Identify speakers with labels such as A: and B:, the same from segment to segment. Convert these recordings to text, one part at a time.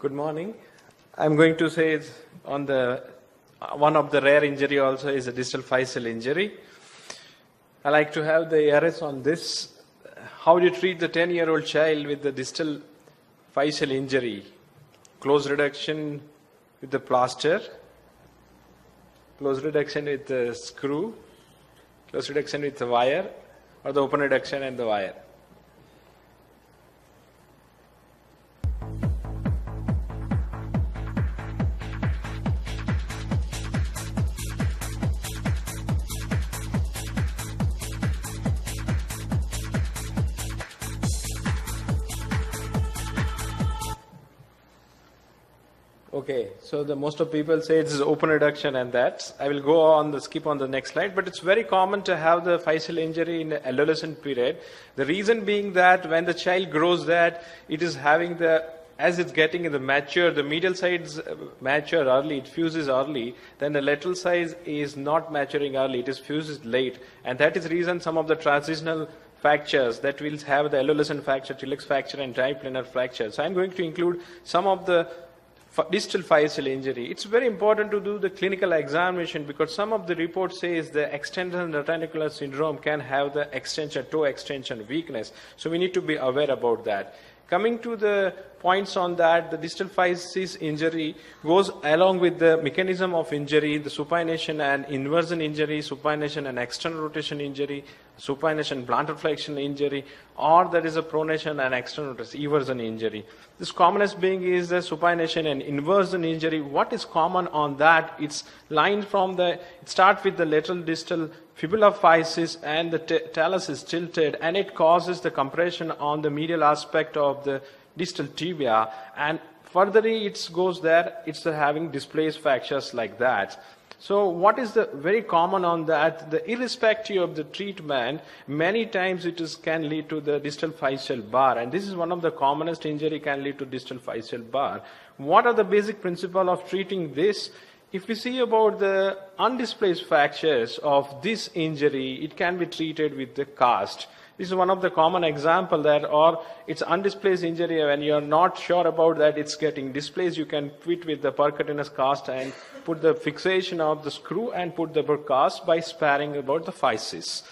A: Good morning. I'm going to say on the one of the rare injury also is a distal physeal injury. I like to have the ARS on this. How do you treat the 10-year-old child with the distal physeal injury? Close reduction with the plaster, close reduction with the screw, close reduction with the wire, or the open reduction and the wire. Okay, so the most of people say it's open reduction and that. I will go on the skip on the next slide, but it's very common to have the physeal injury in the adolescent period. The reason being that when the child grows that, it is having as it's getting in the mature, the medial sides mature early, it fuses early, then the lateral side is not maturing early, it is fuses late. And that is the reason some of the transitional fractures that will have the adolescent fracture, Tillaux fracture and triplanar fracture. So I'm going to include some of the distal physeal injury. It's very important to do the clinical examination because some of the reports says the extensor retinacular syndrome can have the extension, toe extension weakness. So we need to be aware about that. Coming to the points on that, the distal physeal injury goes along with the mechanism of injury, the supination and inversion injury, supination and external rotation injury, supination plantar flexion injury, or there is a pronation and external rotation, eversion injury. This commonest being is the supination and inversion injury. What is common on that? It's lined from it starts with the lateral distal fibula physis and the talus is tilted and it causes the compression on the medial aspect of the distal tibia, and furtherly it goes there, it's having displaced fractures like that. So what is the very common on that? The irrespective of the treatment, many times can lead to the distal physeal bar, and this is one of the commonest injury can lead to distal physeal bar. What are the basic principle of treating this? If we see about the undisplaced fractures of this injury, it can be treated with the cast. This is one of the common example there, or it's undisplaced injury when you're not sure about that it's getting displaced, you can fit with the percutaneous cast and put the fixation of the screw and put the cast by sparing about the physis.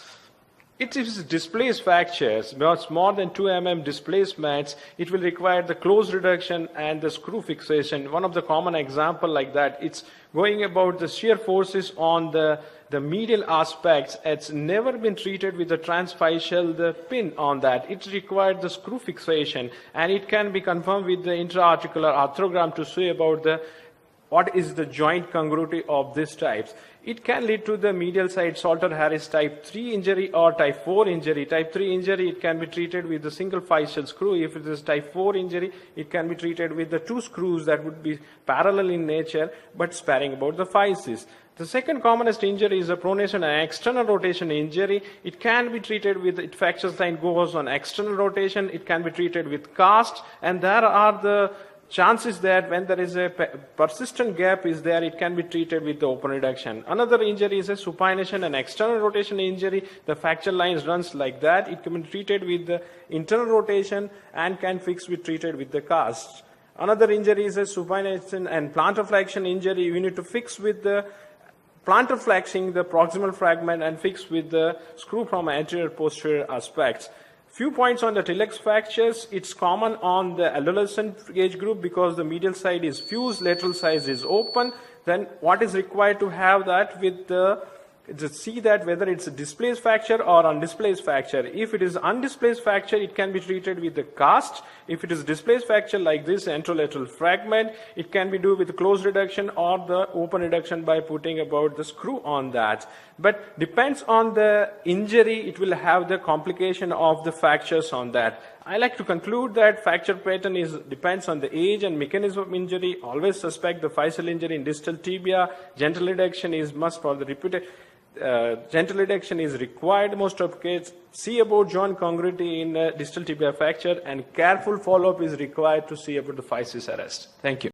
A: It is displaced fractures, but more than 2 mm displacements, it will require the close reduction and the screw fixation. One of the common example like that, it's going about the shear forces on the medial aspects. It's never been treated with the transphyseal, the pin on that. It required the screw fixation, and it can be confirmed with the intra-articular arthrogram to say about what is the joint congruity of these types. It can lead to the medial side Salter-Harris type 3 injury or type 4 injury. Type 3 injury, it can be treated with a single physeal screw. If it is type 4 injury, it can be treated with the 2 screws that would be parallel in nature but sparing about the physis. The second commonest injury is a pronation and external rotation injury. It can be treated with, it fracture sign goes on external rotation. It can be treated with cast, and there are the chances that when there is a persistent gap is there, it can be treated with the open reduction. Another injury is a supination and external rotation injury. The fracture lines runs like that. It can be treated with the internal rotation and can be treated with the cast. Another injury is a supination and plantar flexion injury. You need to fix with the plantar flexing the proximal fragment and fix with the screw from anterior posterior aspects. Few points on the Tillaux fractures. It's common on the adolescent age group because the medial side is fused, lateral side is open. Then what is required to have that with to see that whether it's a displaced fracture or undisplaced fracture. If it is undisplaced fracture, it can be treated with the cast. If it is displaced fracture like this, anterolateral fragment, it can be done with close reduction or the open reduction by putting about the screw on that. But depends on the injury, it will have the complication of the fractures on that. I like to conclude that fracture pattern depends on the age and mechanism of injury. Always suspect the physeal injury in distal tibia. Gentle reduction is must for the repeated. Gentle reduction is required most of cases. See about joint congruity in distal tibia fracture, and careful follow-up is required to see about the physis arrest. Thank you.